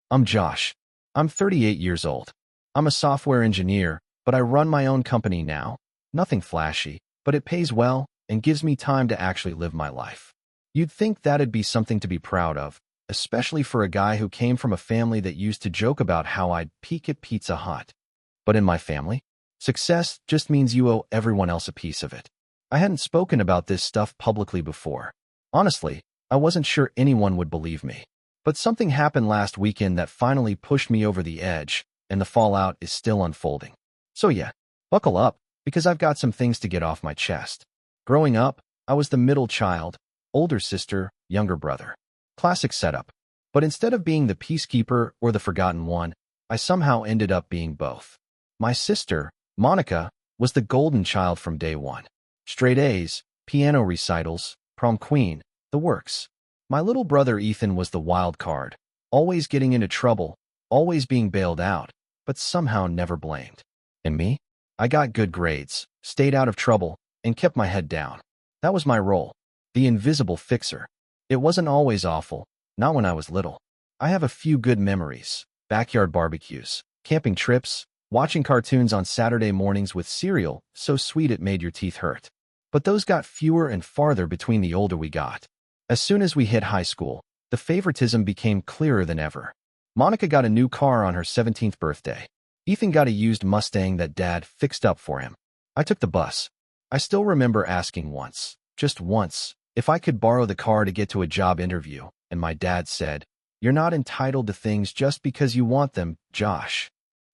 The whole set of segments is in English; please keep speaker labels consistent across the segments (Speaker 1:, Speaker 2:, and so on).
Speaker 1: I'm Josh. I'm 38 years old. I'm a software engineer, but I run my own company now. Nothing flashy, but it pays well and gives me time to actually live my life. You'd think that'd be something to be proud of, especially for a guy who came from a family that used to joke about how I'd peak at Pizza Hut. But in my family, success just means you owe everyone else a piece of it. I hadn't spoken about this stuff publicly before. Honestly, I wasn't sure anyone would believe me. But something happened last weekend that finally pushed me over the edge, and the fallout is still unfolding. So yeah, buckle up, because I've got some things to get off my chest. Growing up, I was the middle child, older sister, younger brother. Classic setup. But instead of being the peacekeeper or the forgotten one, I somehow ended up being both. My sister, Monica, was the golden child from day one. Straight A's, piano recitals, prom queen, the works. My little brother Ethan was the wild card, always getting into trouble, always being bailed out, but somehow never blamed. And me? I got good grades, stayed out of trouble, and kept my head down. That was my role, the invisible fixer. It wasn't always awful, not when I was little. I have a few good memories: backyard barbecues, camping trips, watching cartoons on Saturday mornings with cereal so sweet it made your teeth hurt. But those got fewer and farther between the older we got. As soon as we hit high school, the favoritism became clearer than ever. Monica got a new car on her 17th birthday. Ethan got a used Mustang that Dad fixed up for him. I took the bus. I still remember asking once, just once, if I could borrow the car to get to a job interview, and my dad said, "You're not entitled to things just because you want them, Josh."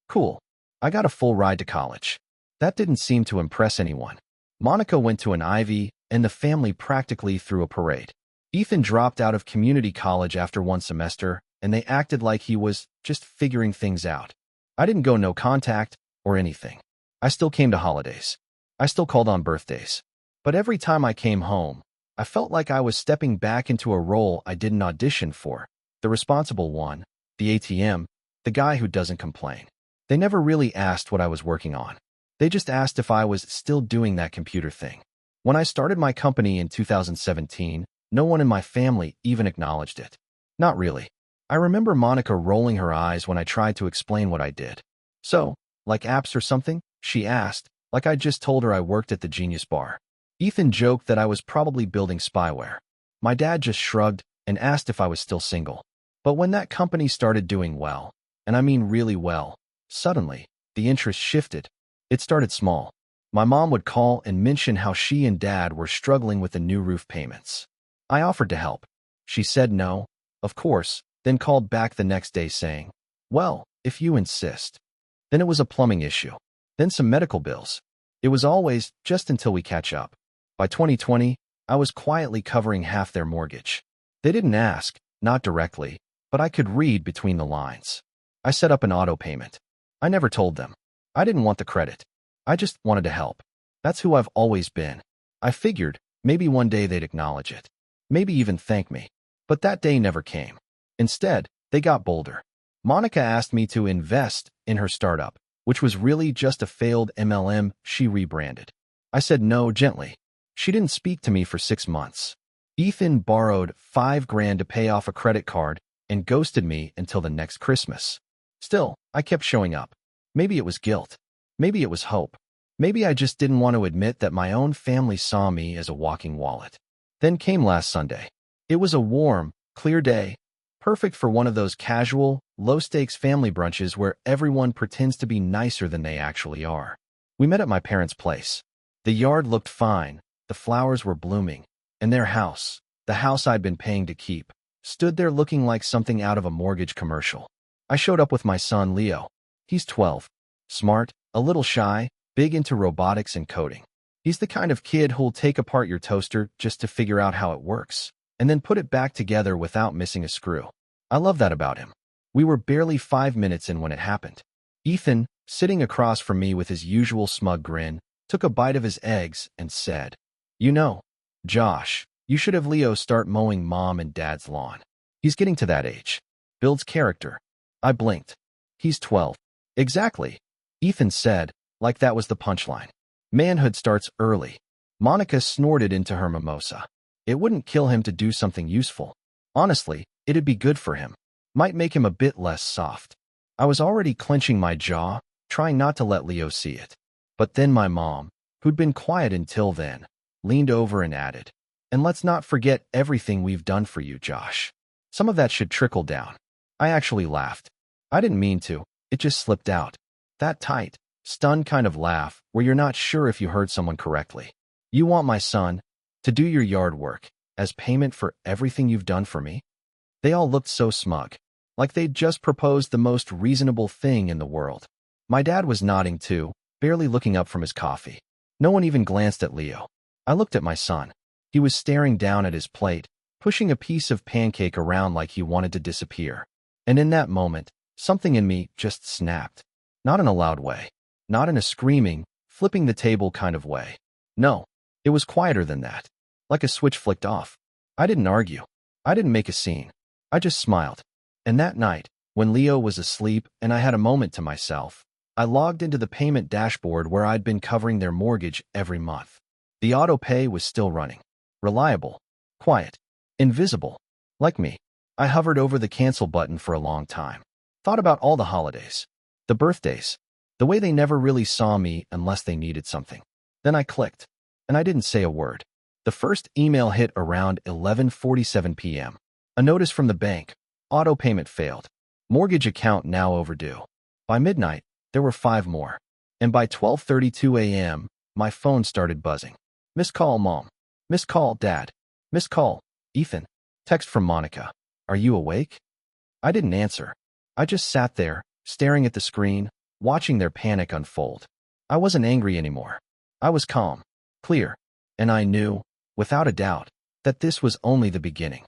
Speaker 1: Cool. I got a full ride to college. That didn't seem to impress anyone. Monica went to an Ivy, and the family practically threw a parade. Ethan dropped out of community college after one semester, and they acted like he was just figuring things out. I didn't go no contact or anything. I still came to holidays. I still called on birthdays. But every time I came home, I felt like I was stepping back into a role I didn't audition for. The responsible one, the ATM, the guy who doesn't complain. They never really asked what I was working on. They just asked if I was still doing that computer thing. When I started my company in 2017, no one in my family even acknowledged it. Not really. I remember Monica rolling her eyes when I tried to explain what I did. "So, like apps or something?" she asked, like I just told her I worked at the Genius Bar. Ethan joked that I was probably building spyware. My dad just shrugged and asked if I was still single. But when that company started doing well, and I mean really well, suddenly, the interest shifted. It started small. My mom would call and mention how she and Dad were struggling with the new roof payments. I offered to help. She said no, of course, then called back the next day saying, "Well, if you insist." Then it was a plumbing issue. Then some medical bills. It was always just until we catch up. By 2020, I was quietly covering half their mortgage. They didn't ask, not directly, but I could read between the lines. I set up an auto payment. I never told them. I didn't want the credit. I just wanted to help. That's who I've always been. I figured maybe one day they'd acknowledge it. Maybe even thank me. But that day never came. Instead, they got bolder. Monica asked me to invest in her startup, which was really just a failed MLM she rebranded. I said no gently. She didn't speak to me for 6 months. Ethan borrowed $5,000 to pay off a credit card and ghosted me until the next Christmas. Still, I kept showing up. Maybe it was guilt. Maybe it was hope. Maybe I just didn't want to admit that my own family saw me as a walking wallet. Then came last Sunday. It was a warm, clear day, perfect for one of those casual, low-stakes family brunches where everyone pretends to be nicer than they actually are. We met at my parents' place. The yard looked fine, the flowers were blooming, and their house, the house I'd been paying to keep, stood there looking like something out of a mortgage commercial. I showed up with my son, Leo. He's 12. Smart, a little shy, big into robotics and coding. He's the kind of kid who'll take apart your toaster just to figure out how it works, and then put it back together without missing a screw. I love that about him. We were barely 5 minutes in when it happened. Ethan, sitting across from me with his usual smug grin, took a bite of his eggs and said, "You know, Josh, you should have Leo start mowing Mom and Dad's lawn. He's getting to that age. Builds character." I blinked. "He's 12. Exactly," Ethan said, like that was the punchline. "Manhood starts early." Monica snorted into her mimosa. "It wouldn't kill him to do something useful. Honestly, it'd be good for him." might make him a bit less soft. I was already clenching my jaw, trying not to let Leo see it. But then my mom, who'd been quiet until then, leaned over and added, "And let's not forget everything we've done for you, Josh. Some of that should trickle down." I actually laughed. I didn't mean to. It just slipped out. That tight, stunned kind of laugh where you're not sure if you heard someone correctly. "You want my son to do your yard work as payment for everything you've done for me?" They all looked so smug, like they'd just proposed the most reasonable thing in the world. My dad was nodding too, barely looking up from his coffee. No one even glanced at Leo. I looked at my son. He was staring down at his plate, pushing a piece of pancake around like he wanted to disappear. And in that moment, something in me just snapped. Not in a loud way. Not in a screaming, flipping the table kind of way. No, it was quieter than that. Like a switch flicked off. I didn't argue. I didn't make a scene. I just smiled. And that night, when Leo was asleep and I had a moment to myself, I logged into the payment dashboard where I'd been covering their mortgage every month. The auto pay was still running. Reliable. Quiet. Invisible. Like me. I hovered over the cancel button for a long time. Thought about all the holidays. The birthdays. The way they never really saw me unless they needed something. Then I clicked. And I didn't say a word. The first email hit around 11:47 p.m. A notice from the bank. Auto payment failed. Mortgage account now overdue. By midnight, there were 5 more. And by 12:32 a.m., my phone started buzzing. Missed call, Mom. Missed call, Dad. Missed call, Ethan. Text from Monica. Are you awake? I didn't answer. I just sat there, staring at the screen, watching their panic unfold. I wasn't angry anymore. I was calm, clear, and I knew, without a doubt, that this was only the beginning.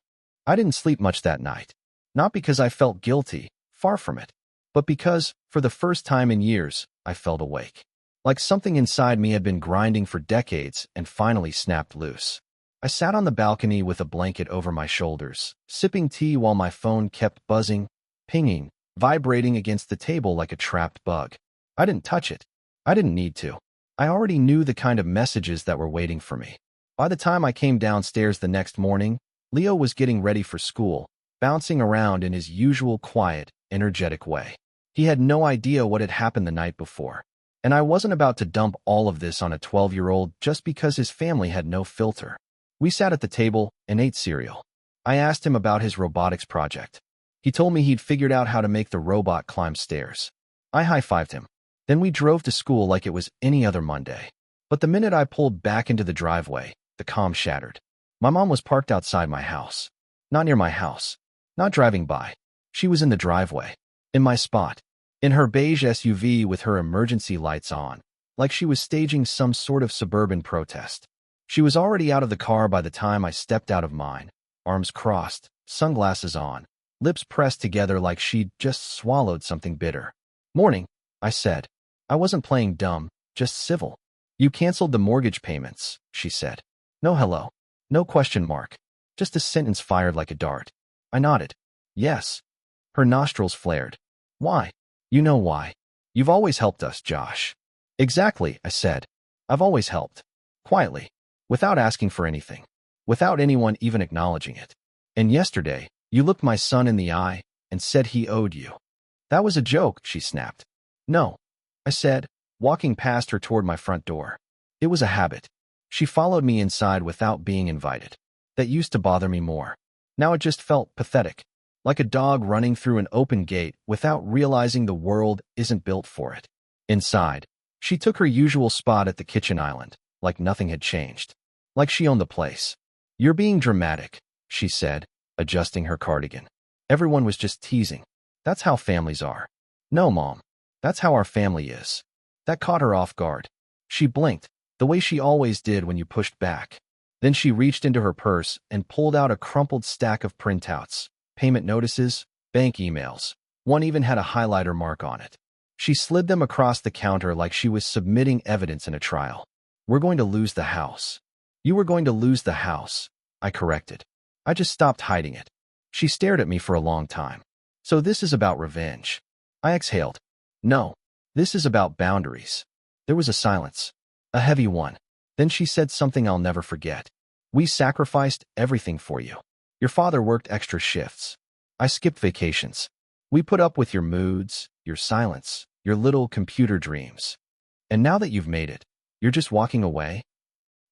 Speaker 1: I didn't sleep much that night. Not because I felt guilty, far from it, but because, for the first time in years, I felt awake. Like something inside me had been grinding for decades and finally snapped loose. I sat on the balcony with a blanket over my shoulders, sipping tea while my phone kept buzzing, pinging, vibrating against the table like a trapped bug. I didn't touch it. I didn't need to. I already knew the kind of messages that were waiting for me. By the time I came downstairs the next morning, Leo was getting ready for school, bouncing around in his usual quiet, energetic way. He had no idea what had happened the night before, and I wasn't about to dump all of this on a 12-year-old just because his family had no filter. We sat at the table and ate cereal. I asked him about his robotics project. He told me he'd figured out how to make the robot climb stairs. I high-fived him. Then we drove to school like it was any other Monday. But the minute I pulled back into the driveway, the calm shattered. My mom was parked outside my house. Not near my house. Not driving by. She was in the driveway. In my spot. In her beige SUV with her emergency lights on. Like she was staging some sort of suburban protest. She was already out of the car by the time I stepped out of mine. Arms crossed, sunglasses on, lips pressed together like she'd just swallowed something bitter. "Morning," I said. I wasn't playing dumb, just civil. "You canceled the mortgage payments," she said. No hello. No question mark. Just a sentence fired like a dart. I nodded. Yes. Her nostrils flared. "Why?" "You know why. You've always helped us, Josh." "Exactly," I said. "I've always helped." Quietly. Without asking for anything. Without anyone even acknowledging it. "And yesterday, you looked my son in the eye and said he owed you." "That was a joke," she snapped. "No," I said, walking past her toward my front door. "It was a habit." She followed me inside without being invited. That used to bother me more. Now it just felt pathetic. Like a dog running through an open gate without realizing the world isn't built for it. Inside, she took her usual spot at the kitchen island, like nothing had changed. Like she owned the place. "You're being dramatic," she said, adjusting her cardigan. "Everyone was just teasing. That's how families are." "No, Mom. That's how our family is." That caught her off guard. She blinked, the way she always did when you pushed back. Then she reached into her purse and pulled out a crumpled stack of printouts, payment notices, bank emails. One even had a highlighter mark on it. She slid them across the counter like she was submitting evidence in a trial. "We're going to lose the house." "You were going to lose the house," I corrected. I just stopped hiding it. She stared at me for a long time. "So this is about revenge." I exhaled. "No, this is about boundaries." There was a silence. A heavy one. Then she said something I'll never forget. "We sacrificed everything for you. Your father worked extra shifts. I skipped vacations. We put up with your moods, your silence, your little computer dreams. And now that you've made it, you're just walking away?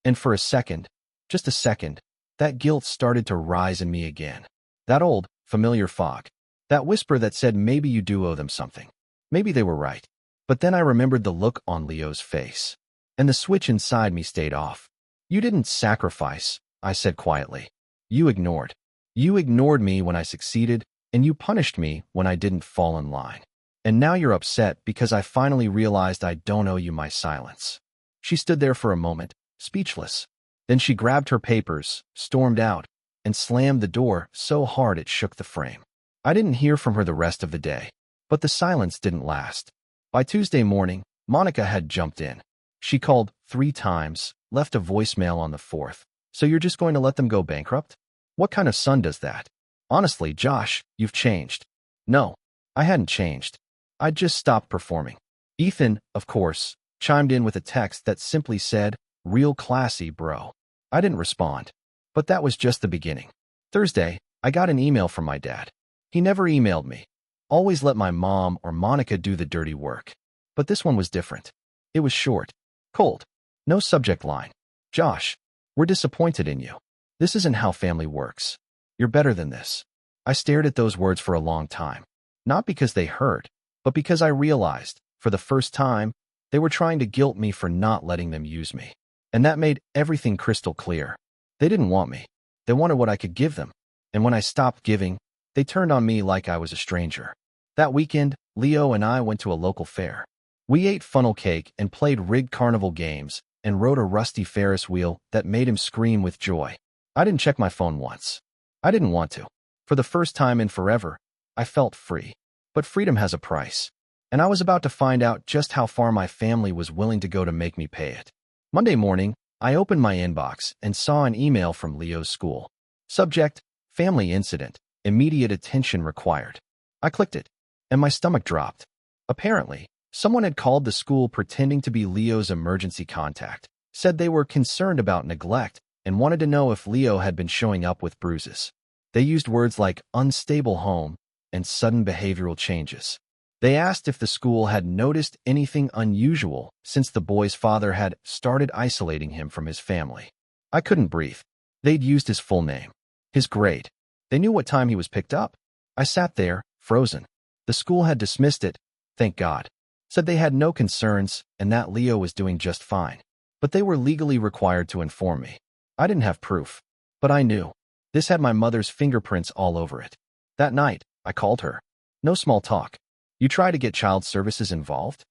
Speaker 1: And for a second, just a second, that guilt started to rise in me again. That old, familiar fog. That whisper that said maybe you do owe them something. Maybe they were right. But then I remembered the look on Leo's face. And the switch inside me stayed off. You didn't sacrifice, I said quietly. You ignored. You ignored me when I succeeded, and you punished me when I didn't fall in line. And now you're upset because I finally realized I don't owe you my silence. She stood there for a moment, speechless. Then she grabbed her papers, stormed out, and slammed the door so hard it shook the frame. I didn't hear from her the rest of the day, but the silence didn't last. By Tuesday morning, Monica had jumped in. She called 3 times, left a voicemail on the 4th. So you're just going to let them go bankrupt? What kind of son does that? Honestly, Josh, you've changed. No, I hadn't changed. I'd just stopped performing. Ethan, of course, chimed in with a text that simply said, "Real classy, bro." I didn't respond. But that was just the beginning. Thursday, I got an email from my dad. He never emailed me. Always let my mom or Monica do the dirty work. But this one was different. It was short, cold, no subject line. Josh, we're disappointed in you. This isn't how family works. You're better than this. I stared at those words for a long time. Not because they hurt, but because I realized, for the first time, they were trying to guilt me for not letting them use me. And that made everything crystal clear. They didn't want me. They wanted what I could give them. And when I stopped giving, they turned on me like I was a stranger. That weekend, Leo and I went to a local fair. We ate funnel cake and played rigged carnival games and rode a rusty Ferris wheel that made him scream with joy. I didn't check my phone once. I didn't want to. For the first time in forever, I felt free. But freedom has a price. And I was about to find out just how far my family was willing to go to make me pay it. Monday morning, I opened my inbox and saw an email from Leo's school. Subject, family incident, immediate attention required. I clicked it, and my stomach dropped. Apparently, someone had called the school pretending to be Leo's emergency contact, said they were concerned about neglect, and wanted to know if Leo had been showing up with bruises. They used words like unstable home and sudden behavioral changes. They asked if the school had noticed anything unusual since the boy's father had started isolating him from his family. I couldn't breathe. They'd used his full name, his grade. They knew what time he was picked up. I sat there, frozen. The school had dismissed it, thank God. Said they had no concerns and that Leo was doing just fine. But they were legally required to inform me. I didn't have proof, but I knew. This had my mother's fingerprints all over it. That night, I called her. No small talk. You try to get child services involved?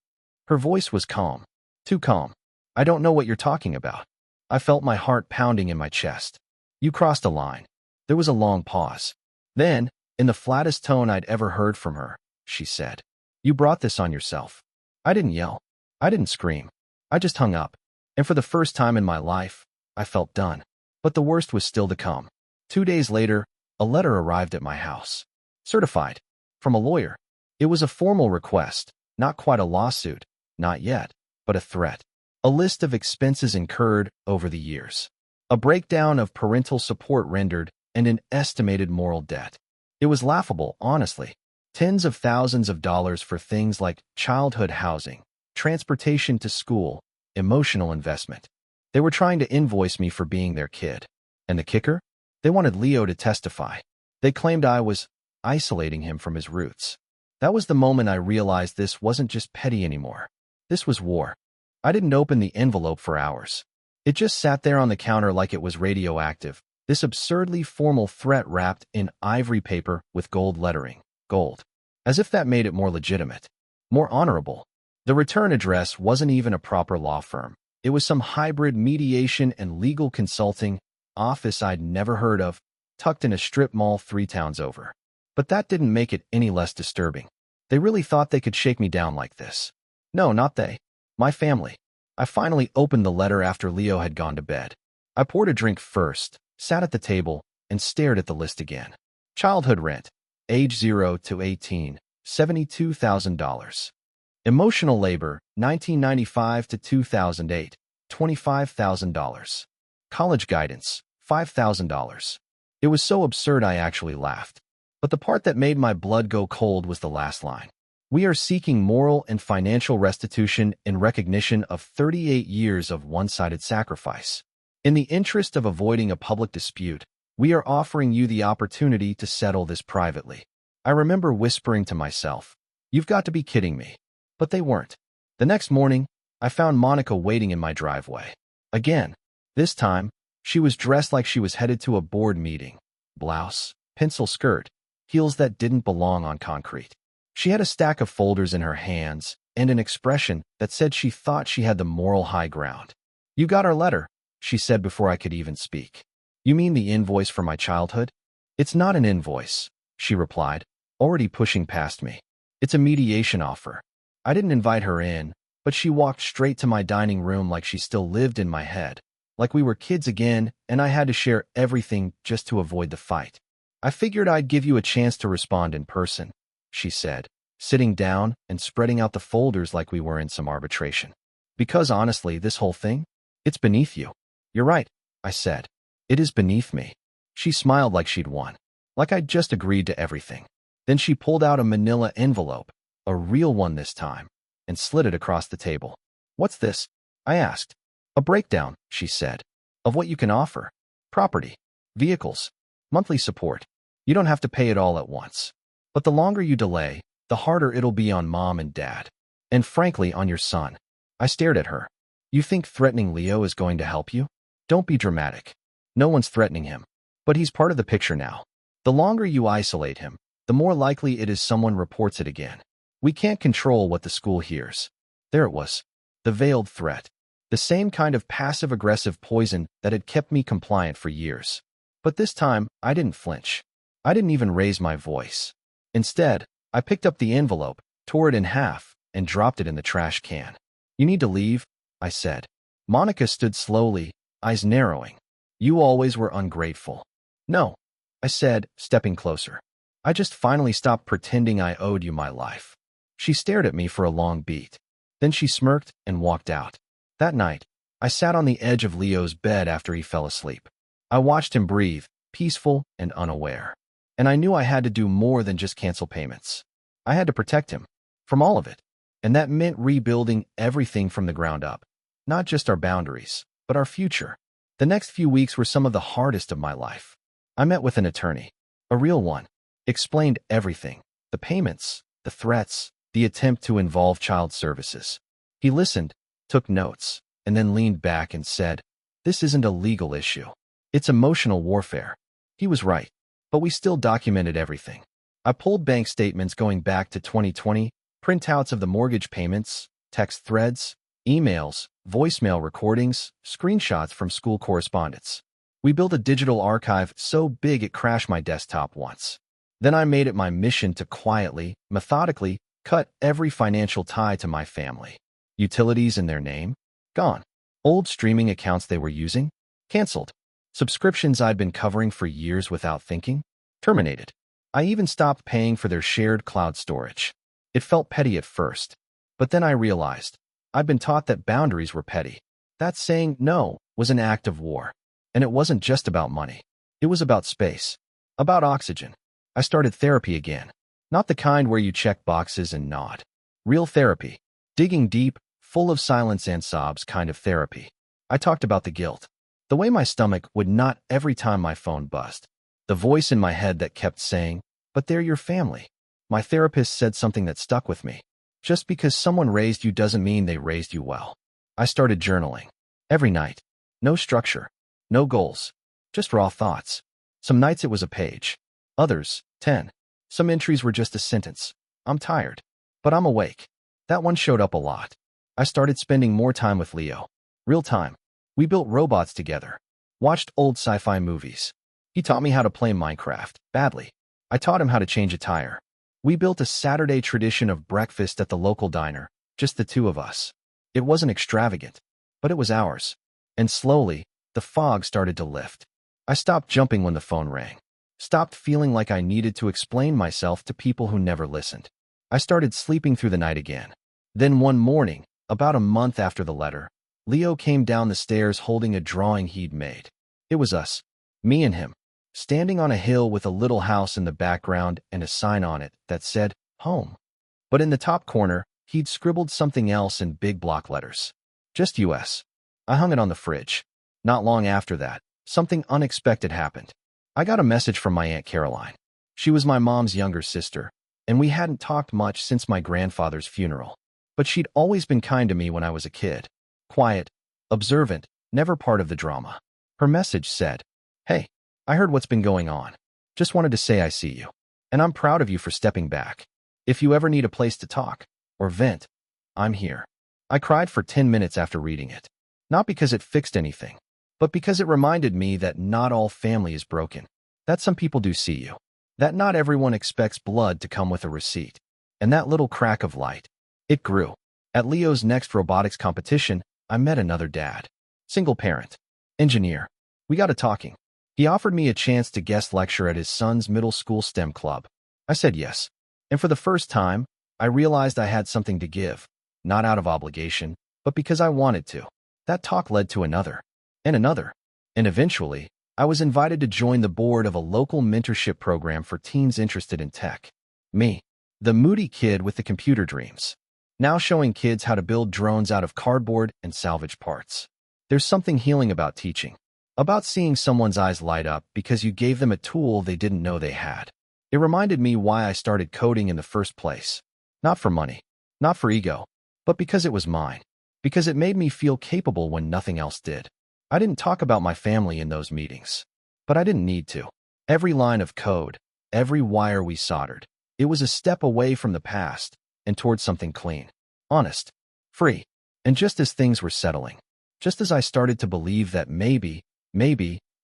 Speaker 1: Her voice was calm. Too calm. I don't know what you're talking about. I felt my heart pounding in my chest. You crossed a line. There was a long pause. Then, in the flattest tone I'd ever heard from her, she said, "You brought this on yourself." I didn't yell. I didn't scream. I just hung up. And for the first time in my life, I felt done. But the worst was still to come. 2 days later, a letter arrived at my house. Certified. From a lawyer. It was a formal request, not quite a lawsuit, not yet, but a threat. A list of expenses incurred over the years. A breakdown of parental support rendered and an estimated moral debt. It was laughable, honestly. Tens of thousands of dollars for things like childhood housing, transportation to school, emotional investment. They were trying to invoice me for being their kid. And the kicker? They wanted Leo to testify. They claimed I was isolating him from his roots. That was the moment I realized this wasn't just petty anymore. This was war. I didn't open the envelope for hours. It just sat there on the counter like it was radioactive, this absurdly formal threat wrapped in ivory paper with gold lettering. Gold. As if that made it more legitimate. More honorable. The return address wasn't even a proper law firm. It was some hybrid mediation and legal consulting office I'd never heard of, tucked in a strip mall 3 towns over. But that didn't make it any less disturbing. They really thought they could shake me down like this. No, not they. My family. I finally opened the letter after Leo had gone to bed. I poured a drink first, sat at the table, and stared at the list again. Childhood rent. Age 0 to 18, $72,000. Emotional labor, 1995 to 2008, $25,000. College guidance, $5,000. It was so absurd I actually laughed. But the part that made my blood go cold was the last line. We are seeking moral and financial restitution in recognition of 38 years of one-sided sacrifice. In the interest of avoiding a public dispute, we are offering you the opportunity to settle this privately. I remember whispering to myself, "You've got to be kidding me." But they weren't. The next morning, I found Monica waiting in my driveway. Again. This time, she was dressed like she was headed to a board meeting. Blouse, pencil skirt, heels that didn't belong on concrete. She had a stack of folders in her hands and an expression that said she thought she had the moral high ground. "You got our letter," she said before I could even speak. "You mean the invoice for my childhood?" "It's not an invoice," she replied, already pushing past me. "It's a mediation offer." I didn't invite her in, but she walked straight to my dining room like she still lived in my head, like we were kids again and I had to share everything just to avoid the fight. "I figured I'd give you a chance to respond in person," she said, sitting down and spreading out the folders like we were in some arbitration. "Because honestly, this whole thing, it's beneath you." "You're right," I said. "It is beneath me." She smiled like she'd won, like I'd just agreed to everything. Then she pulled out a manila envelope, a real one this time, and slid it across the table. "What's this?" I asked. "A breakdown," she said, "of what you can offer. Property, vehicles, monthly support. You don't have to pay it all at once. But the longer you delay, the harder it'll be on mom and dad. And frankly, on your son." I stared at her. "You think threatening Leo is going to help you? Don't be dramatic. No one's threatening him. But he's part of the picture now. The longer you isolate him, the more likely it is someone reports it again. We can't control what the school hears." There it was. The veiled threat. The same kind of passive-aggressive poison that had kept me compliant for years. But this time, I didn't flinch. I didn't even raise my voice. Instead, I picked up the envelope, tore it in half, and dropped it in the trash can. "You need to leave," I said. Monica stood slowly, eyes narrowing. "You always were ungrateful." "No," I said, stepping closer. "I just finally stopped pretending I owed you my life." She stared at me for a long beat. Then she smirked and walked out. That night, I sat on the edge of Leo's bed after he fell asleep. I watched him breathe, peaceful and unaware. And I knew I had to do more than just cancel payments. I had to protect him. From all of it. And that meant rebuilding everything from the ground up. Not just our boundaries, but our future. The next few weeks were some of the hardest of my life. I met with an attorney. A real one. Explained everything. The payments, the threats, the attempt to involve child services. He listened, took notes, and then leaned back and said, "This isn't a legal issue. It's emotional warfare." He was right, but we still documented everything. I pulled bank statements going back to 2020, printouts of the mortgage payments, text threads, emails, voicemail recordings, screenshots from school correspondence. We built a digital archive so big it crashed my desktop once. Then I made it my mission to quietly, methodically, cut every financial tie to my family. Utilities in their name? Gone. Old streaming accounts they were using? Canceled. Subscriptions I'd been covering for years without thinking? Terminated. I even stopped paying for their shared cloud storage. It felt petty at first, but then I realized I'd been taught that boundaries were petty. That saying no was an act of war. And it wasn't just about money. It was about space. About oxygen. I started therapy again. Not the kind where you check boxes and nod. Real therapy. Digging deep, full of silence and sobs kind of therapy. I talked about the guilt. The way my stomach would knot every time my phone buzzed. The voice in my head that kept saying, "But they're your family." My therapist said something that stuck with me. Just because someone raised you doesn't mean they raised you well. I started journaling. Every night. No structure. No goals. Just raw thoughts. Some nights it was a page. Others, 10. Some entries were just a sentence. "I'm tired. But I'm awake." That one showed up a lot. I started spending more time with Leo. Real time. We built robots together. Watched old sci-fi movies. He taught me how to play Minecraft, badly. I taught him how to change a tire. We built a Saturday tradition of breakfast at the local diner, just the two of us. It wasn't extravagant, but it was ours. And slowly, the fog started to lift. I stopped jumping when the phone rang. Stopped feeling like I needed to explain myself to people who never listened. I started sleeping through the night again. Then one morning, about a month after the letter, Leo came down the stairs holding a drawing he'd made. It was us. Me and him. standing on a hill with a little house in the background and a sign on it that said, home. But in the top corner, he'd scribbled something else in big block letters. Just US. I hung it on the fridge. Not long after that, something unexpected happened. I got a message from my Aunt Caroline. She was my mom's younger sister, and we hadn't talked much since my grandfather's funeral. But she'd always been kind to me when I was a kid. Quiet, observant, never part of the drama. Her message said, "Hey, I heard what's been going on. Just wanted to say I see you. And I'm proud of you for stepping back. If you ever need a place to talk or vent, I'm here." I cried for 10 minutes after reading it. Not because it fixed anything, but because it reminded me that not all family is broken. That some people do see you. That not everyone expects blood to come with a receipt. And that little crack of light. It grew. At Leo's next robotics competition, I met another dad. Single parent. Engineer. We got to talking. He offered me a chance to guest lecture at his son's middle school STEM club. I said yes. And for the first time, I realized I had something to give. Not out of obligation, but because I wanted to. That talk led to another. And another. And eventually, I was invited to join the board of a local mentorship program for teens interested in tech. Me, the moody kid with the computer dreams. Now showing kids how to build drones out of cardboard and salvage parts. There's something healing about teaching. About seeing someone's eyes light up because you gave them a tool they didn't know they had. It reminded me why I started coding in the first place. Not for money, not for ego, but because it was mine. Because it made me feel capable when nothing else did. I didn't talk about my family in those meetings. But I didn't need to. Every line of code, every wire we soldered, it was a step away from the past and towards something clean, honest, free. And just as things were settling, just as I started to believe that maybe,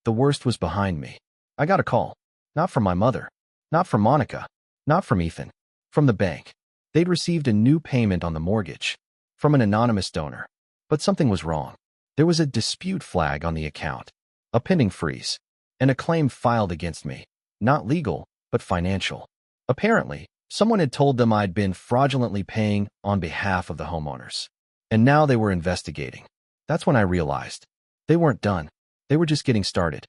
Speaker 1: the worst was behind me, I got a call. Not from my mother, not from Monica, not from Ethan, from the bank. They'd received a new payment on the mortgage, from an anonymous donor. But something was wrong. There was a dispute flag on the account, a pending freeze, and a claim filed against me. Not legal, but financial. Apparently, someone had told them I'd been fraudulently paying on behalf of the homeowners. And now they were investigating. That's when I realized. They weren't done. They were just getting started.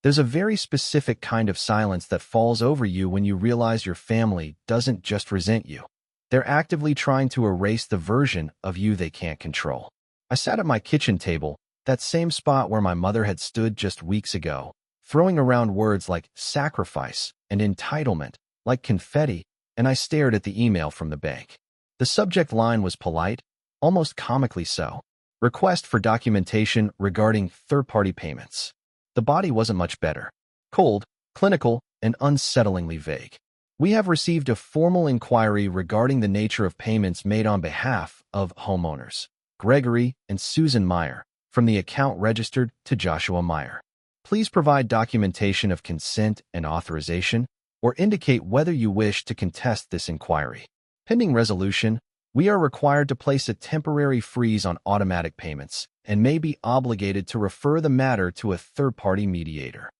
Speaker 1: There's a very specific kind of silence that falls over you when you realize your family doesn't just resent you. They're actively trying to erase the version of you they can't control. I sat at my kitchen table, that same spot where my mother had stood just weeks ago, throwing around words like sacrifice and entitlement, like confetti, and I stared at the email from the bank. The subject line was polite, almost comically so. Request for documentation regarding third-party payments. The body wasn't much better. Cold, clinical, and unsettlingly vague. We have received a formal inquiry regarding the nature of payments made on behalf of homeowners, Gregory and Susan Meyer, from the account registered to Joshua Meyer. Please provide documentation of consent and authorization, or indicate whether you wish to contest this inquiry. Pending resolution, we are required to place a temporary freeze on automatic payments and may be obligated to refer the matter to a third-party mediator.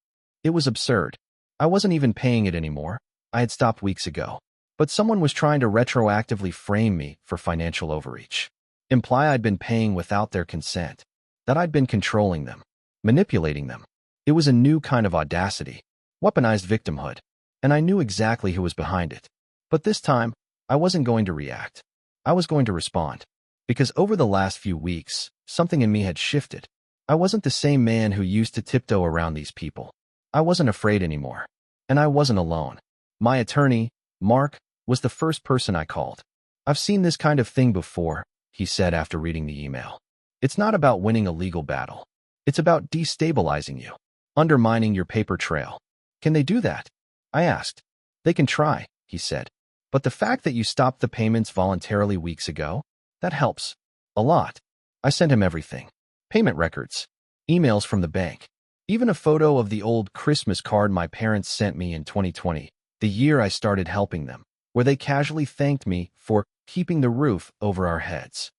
Speaker 1: It was absurd. I wasn't even paying it anymore. I had stopped weeks ago. But someone was trying to retroactively frame me for financial overreach. Imply I'd been paying without their consent. That I'd been controlling them. Manipulating them. It was a new kind of audacity. Weaponized victimhood. And I knew exactly who was behind it. But this time, I wasn't going to react. I was going to respond. Because over the last few weeks, something in me had shifted. I wasn't the same man who used to tiptoe around these people. I wasn't afraid anymore. And I wasn't alone. My attorney, Mark, was the first person I called. "I've seen this kind of thing before," he said after reading the email. "It's not about winning a legal battle. It's about destabilizing you, undermining your paper trail." "Can they do that?" I asked. "They can try," he said. "But the fact that you stopped the payments voluntarily weeks ago, that helps. A lot." I sent him everything. Payment records, emails from the bank, even a photo of the old Christmas card my parents sent me in 2020, the year I started helping them, where they casually thanked me for keeping the roof over our heads.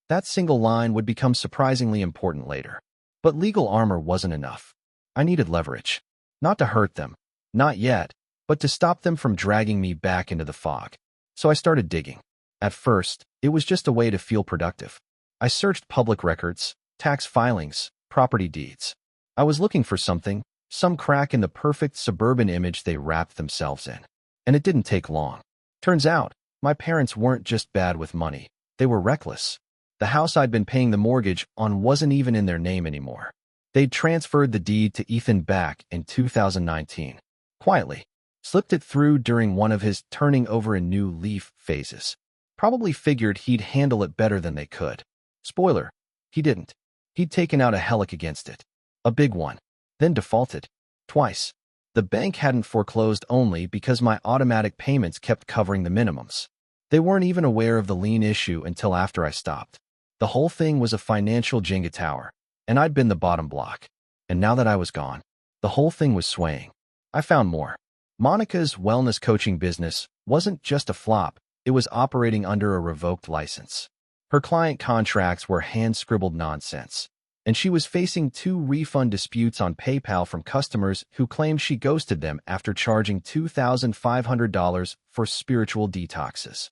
Speaker 1: That single line would become surprisingly important later. But legal armor wasn't enough. I needed leverage. Not to hurt them, not yet, but to stop them from dragging me back into the fog. So I started digging. At first, it was just a way to feel productive. I searched public records, tax filings, property deeds. I was looking for something some crack in the perfect suburban image they wrapped themselves in. And it didn't take long. Turns out, my parents weren't just bad with money. They were reckless. The house I'd been paying the mortgage on wasn't even in their name anymore. They'd transferred the deed to Ethan back in 2019. Quietly. Slipped it through during one of his turning over a new leaf phases. Probably figured he'd handle it better than they could. Spoiler, he didn't. He'd taken out a HELOC against it. A big one. Then defaulted. Twice. The bank hadn't foreclosed only because my automatic payments kept covering the minimums. They weren't even aware of the lien issue until after I stopped. The whole thing was a financial Jenga tower, and I'd been the bottom block. And now that I was gone, the whole thing was swaying. I found more. Monica's wellness coaching business wasn't just a flop, it was operating under a revoked license. Her client contracts were hand-scribbled nonsense, and she was facing 2 refund disputes on PayPal from customers who claimed she ghosted them after charging $2,500 for spiritual detoxes.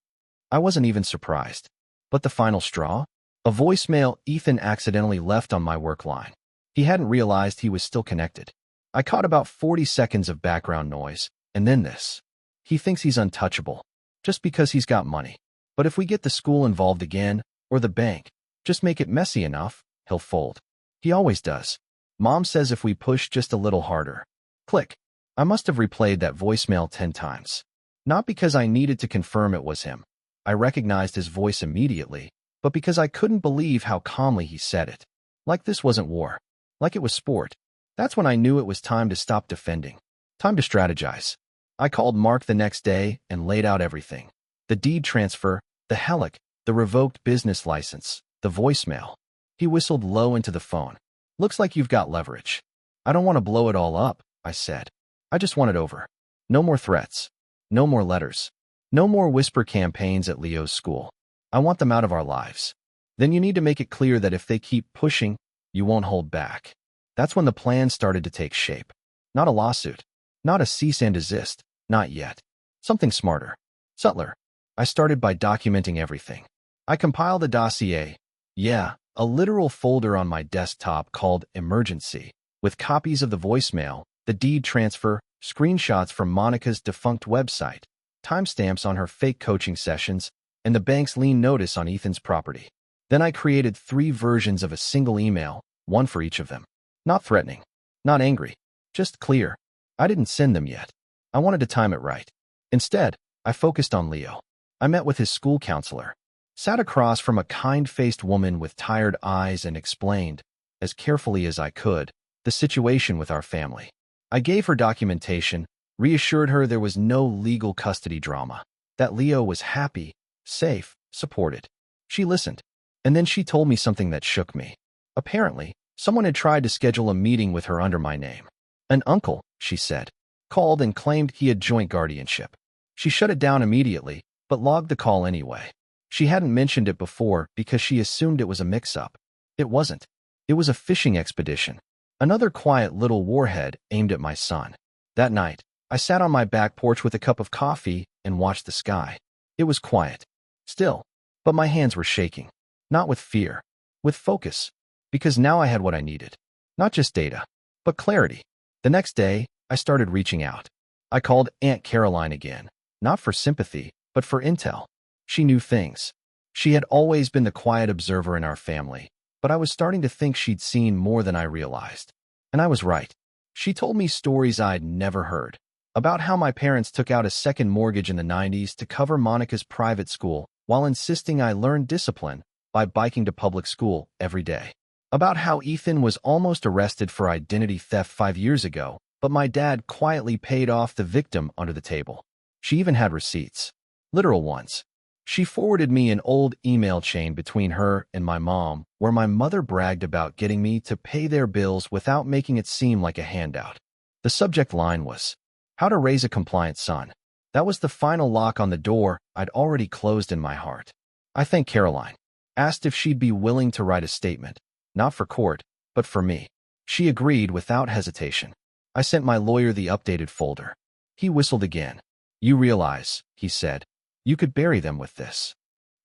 Speaker 1: I wasn't even surprised. But the final straw? A voicemail Ethan accidentally left on my work line. He hadn't realized he was still connected. I caught about 40 seconds of background noise, and then this. He thinks he's untouchable, just because he's got money. But if we get the school involved again, or the bank, just make it messy enough, he'll fold. He always does. Mom says if we push just a little harder. Click. I must have replayed that voicemail 10 times. Not because I needed to confirm it was him. I recognized his voice immediately, but because I couldn't believe how calmly he said it. Like this wasn't war. Like it was sport. That's when I knew it was time to stop defending. Time to strategize. I called Mark the next day and laid out everything. The deed transfer, the HELOC, the revoked business license, the voicemail. He whistled low into the phone. Looks like you've got leverage. I don't want to blow it all up, I said. I just want it over. No more threats. No more letters. No more whisper campaigns at Leo's school. I want them out of our lives. Then you need to make it clear that if they keep pushing, you won't hold back. That's when the plan started to take shape. Not a lawsuit. Not a cease and desist. Not yet. Something smarter. Subtler. I started by documenting everything. I compiled a dossier. Yeah, a literal folder on my desktop called Emergency, with copies of the voicemail, the deed transfer, screenshots from Monica's defunct website, timestamps on her fake coaching sessions, and the bank's lien notice on Ethan's property. Then I created 3 versions of a single email, one for each of them. Not threatening. Not angry. Just clear. I didn't send them yet. I wanted to time it right. Instead, I focused on Leo. I met with his school counselor, sat across from a kind-faced woman with tired eyes and explained, as carefully as I could, the situation with our family. I gave her documentation, reassured her there was no legal custody drama, that Leo was happy, safe, supported. She listened, and then she told me something that shook me. Apparently, someone had tried to schedule a meeting with her under my name. An uncle, she said, called and claimed he had joint guardianship. She shut it down immediately, but logged the call anyway. She hadn't mentioned it before because she assumed it was a mix-up. It wasn't. It was a fishing expedition. Another quiet little warhead aimed at my son. That night, I sat on my back porch with a cup of coffee and watched the sky. It was quiet. Still. But my hands were shaking. Not with fear. With focus. Because now I had what I needed. Not just data, but clarity. The next day, I started reaching out. I called Aunt Caroline again. Not for sympathy, but for intel. She knew things. She had always been the quiet observer in our family, but I was starting to think she'd seen more than I realized. And I was right. She told me stories I'd never heard. About how my parents took out a second mortgage in the 90s to cover Monica's private school while insisting I learn discipline by biking to public school every day. About how Ethan was almost arrested for identity theft 5 years ago, but my dad quietly paid off the victim under the table. She even had receipts. Literal ones. She forwarded me an old email chain between her and my mom where my mother bragged about getting me to pay their bills without making it seem like a handout. The subject line was, "How to raise a compliant son." That was the final lock on the door I'd already closed in my heart. I thanked Caroline. Asked if she'd be willing to write a statement. Not for court, but for me. She agreed without hesitation. I sent my lawyer the updated folder. He whistled again. "You realize," he said, "you could bury them with this."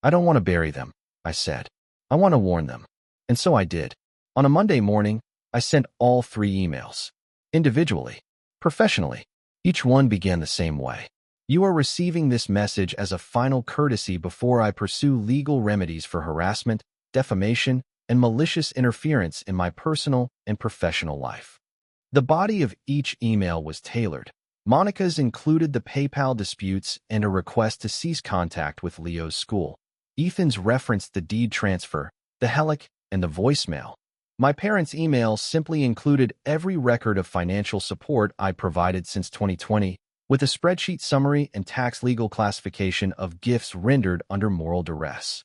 Speaker 1: "I don't want to bury them," I said. "I want to warn them." And so I did. On a Monday morning, I sent all 3 emails. Individually, professionally, each one began the same way. You are receiving this message as a final courtesy before I pursue legal remedies for harassment, defamation, and malicious interference in my personal and professional life. The body of each email was tailored. Monica's included the PayPal disputes and a request to cease contact with Leo's school. Ethan's referenced the deed transfer, the HELOC, and the voicemail. My parents' email simply included every record of financial support I provided since 2020, with a spreadsheet summary and tax legal classification of gifts rendered under moral duress.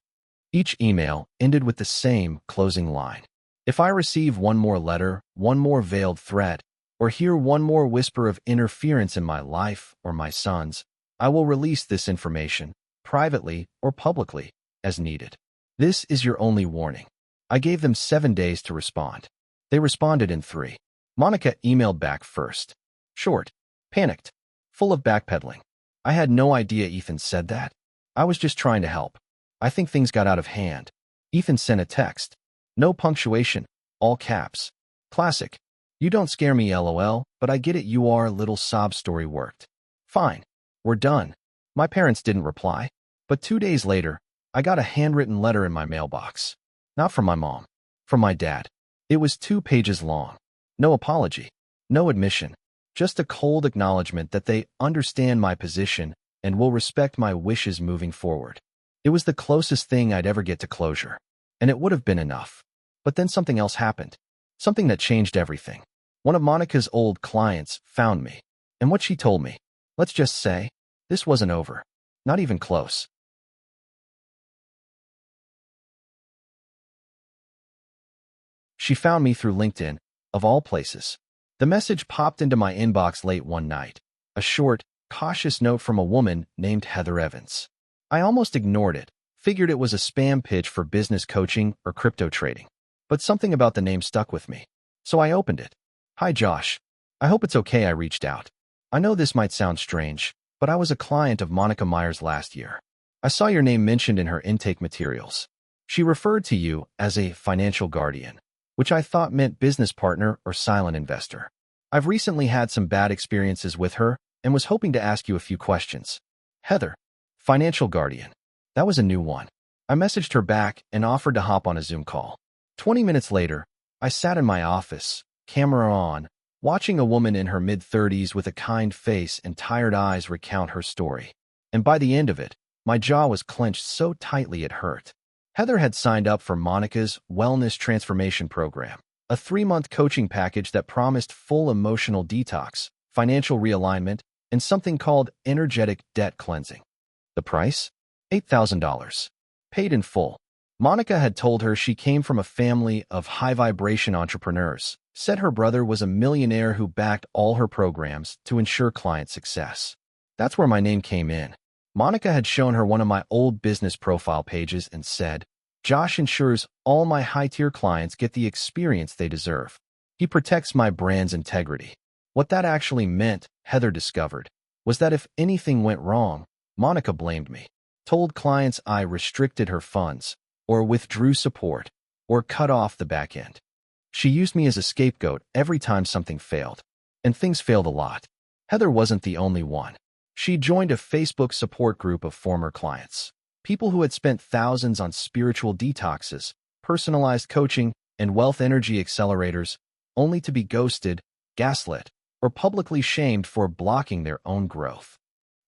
Speaker 1: Each email ended with the same closing line. If I receive one more letter, one more veiled threat, or hear one more whisper of interference in my life or my son's, I will release this information, privately or publicly, as needed. This is your only warning. I gave them 7 days to respond. They responded in 3. Monica emailed back first. Short, panicked, full of backpedaling. I had no idea Ethan said that. I was just trying to help. I think things got out of hand. Ethan sent a text. No punctuation, all caps. Classic. You don't scare me, LOL, but I get it, your little sob story worked. Fine. We're done. My parents didn't reply. But 2 days later, I got a handwritten letter in my mailbox. Not from my mom. From my dad. It was 2 pages long. No apology. No admission. Just a cold acknowledgement that they understand my position and will respect my wishes moving forward. It was the closest thing I'd ever get to closure. And it would have been enough. But then something else happened. Something that changed everything. One of Monica's old clients found me. And what she told me, let's just say, this wasn't over. Not even close. She found me through LinkedIn, of all places. The message popped into my inbox late one night. A short, cautious note from a woman named Heather Evans. I almost ignored it, figured it was a spam pitch for business coaching or crypto trading. But something about the name stuck with me. So I opened it. Hi Josh. I hope it's okay I reached out. I know this might sound strange, but I was a client of Monica Myers last year. I saw your name mentioned in her intake materials. She referred to you as a financial guardian, which I thought meant business partner or silent investor. I've recently had some bad experiences with her and was hoping to ask you a few questions. Heather, financial guardian. That was a new one. I messaged her back and offered to hop on a Zoom call. 20 minutes later, I sat in my office, camera on, watching a woman in her mid-30s with a kind face and tired eyes recount her story. And by the end of it, my jaw was clenched so tightly it hurt. Heather had signed up for Monica's Wellness Transformation Program, a 3-month coaching package that promised full emotional detox, financial realignment, and something called energetic debt cleansing. The price? $8,000. Paid in full. Monica had told her she came from a family of high-vibration entrepreneurs, said her brother was a millionaire who backed all her programs to ensure client success. That's where my name came in. Monica had shown her one of my old business profile pages and said, Josh ensures all my high-tier clients get the experience they deserve. He protects my brand's integrity. What that actually meant, Heather discovered, was that if anything went wrong, Monica blamed me, told clients I restricted her funds, or withdrew support, or cut off the back end. She used me as a scapegoat every time something failed. And things failed a lot. Heather wasn't the only one. She joined a Facebook support group of former clients, people who had spent thousands on spiritual detoxes, personalized coaching, and wealth energy accelerators, only to be ghosted, gaslit, or publicly shamed for blocking their own growth.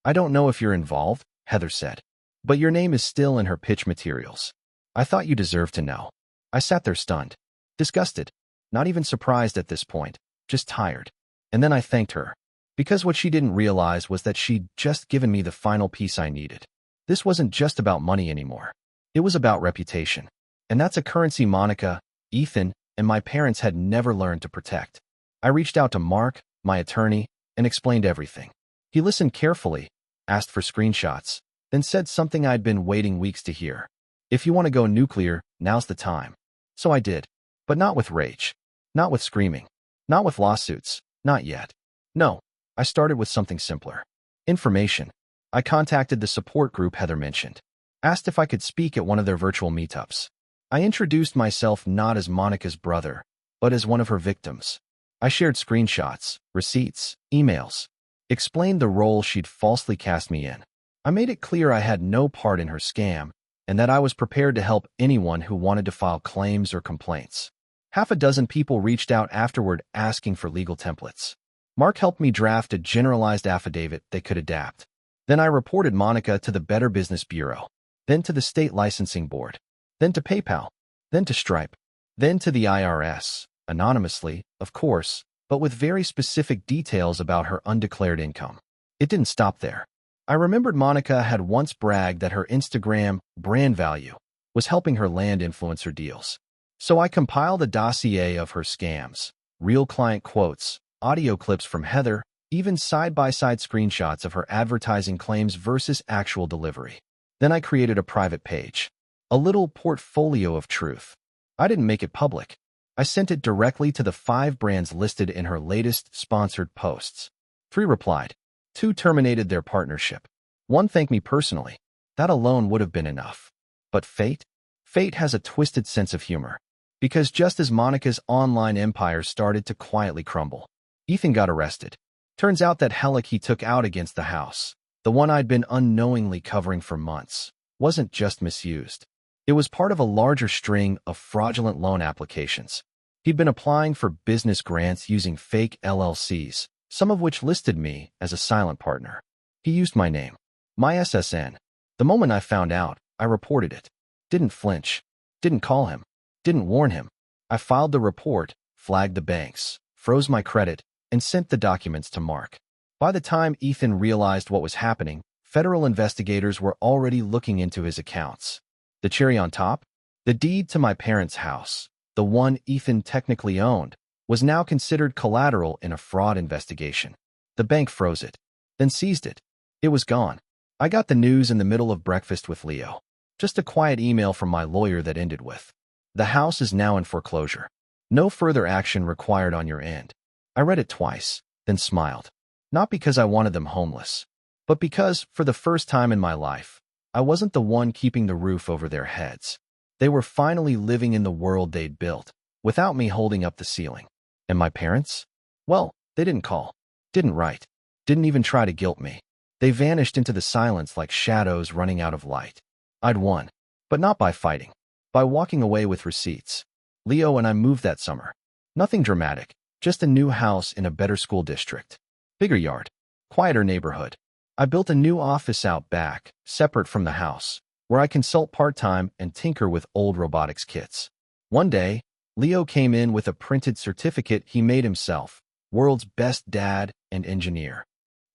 Speaker 1: I don't know if you're involved, Heather said, but your name is still in her pitch materials. I thought you deserved to know. I sat there stunned, disgusted, not even surprised at this point, just tired. And then I thanked her. Because what she didn't realize was that she'd just given me the final piece I needed. This wasn't just about money anymore. It was about reputation. And that's a currency Monica, Ethan, and my parents had never learned to protect. I reached out to Mark, my attorney, and explained everything. He listened carefully, asked for screenshots, then said something I'd been waiting weeks to hear. If you want to go nuclear, now's the time. So I did. But not with rage. Not with screaming. Not with lawsuits. Not yet. No. I started with something simpler. Information. I contacted the support group Heather mentioned. Asked if I could speak at one of their virtual meetups. I introduced myself not as Monica's brother, but as one of her victims. I shared screenshots, receipts, emails, explained the role she'd falsely cast me in. I made it clear I had no part in her scam and that I was prepared to help anyone who wanted to file claims or complaints. Half a dozen people reached out afterward asking for legal templates. Mark helped me draft a generalized affidavit they could adapt. Then I reported Monica to the Better Business Bureau, then to the State Licensing Board, then to PayPal, then to Stripe, then to the IRS, anonymously, of course, but with very specific details about her undeclared income. It didn't stop there. I remembered Monica had once bragged that her Instagram brand value was helping her land influencer deals. So I compiled a dossier of her scams, real client quotes, audio clips from Heather, even side-by-side screenshots of her advertising claims versus actual delivery. Then I created a private page, a little portfolio of truth. I didn't make it public. I sent it directly to the 5 brands listed in her latest sponsored posts. 3 replied. 2 terminated their partnership. 1 thanked me personally. That alone would have been enough. But fate? Fate has a twisted sense of humor. Because just as Monica's online empire started to quietly crumble, Ethan got arrested. Turns out that helic he took out against the house, the one I'd been unknowingly covering for months, wasn't just misused. It was part of a larger string of fraudulent loan applications. He'd been applying for business grants using fake LLCs, some of which listed me as a silent partner. He used my name, my SSN. The moment I found out, I reported it. Didn't flinch. Didn't call him. Didn't warn him. I filed the report, flagged the banks, froze my credit, and sent the documents to Mark. By the time Ethan realized what was happening, federal investigators were already looking into his accounts. The cherry on top? The deed to my parents' house, the one Ethan technically owned, was now considered collateral in a fraud investigation. The bank froze it, then seized it. It was gone. I got the news in the middle of breakfast with Leo. Just a quiet email from my lawyer that ended with, "The house is now in foreclosure. No further action required on your end." I read it twice, then smiled. Not because I wanted them homeless, but because, for the first time in my life, I wasn't the one keeping the roof over their heads. They were finally living in the world they'd built, without me holding up the ceiling. And my parents? Well, they didn't call, didn't write, didn't even try to guilt me. They vanished into the silence like shadows running out of light. I'd won, but not by fighting, by walking away with receipts. Leo and I moved that summer. Nothing dramatic, just a new house in a better school district. Bigger yard, quieter neighborhood. I built a new office out back, separate from the house, where I consult part-time and tinker with old robotics kits. One day, Leo came in with a printed certificate he made himself, world's best dad and engineer.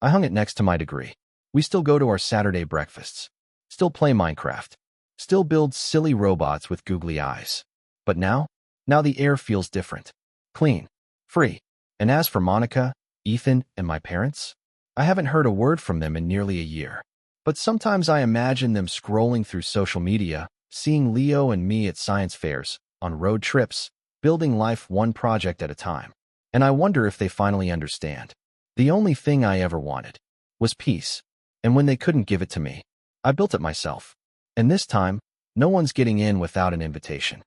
Speaker 1: I hung it next to my degree. We still go to our Saturday breakfasts, still play Minecraft, still build silly robots with googly eyes. But now the air feels different. Clean. Free. And as for Monica, Ethan, and my parents, I haven't heard a word from them in nearly a year. But sometimes I imagine them scrolling through social media, seeing Leo and me at science fairs, on road trips, building life one project at a time. And I wonder if they finally understand. The only thing I ever wanted was peace. And when they couldn't give it to me, I built it myself. And this time, no one's getting in without an invitation.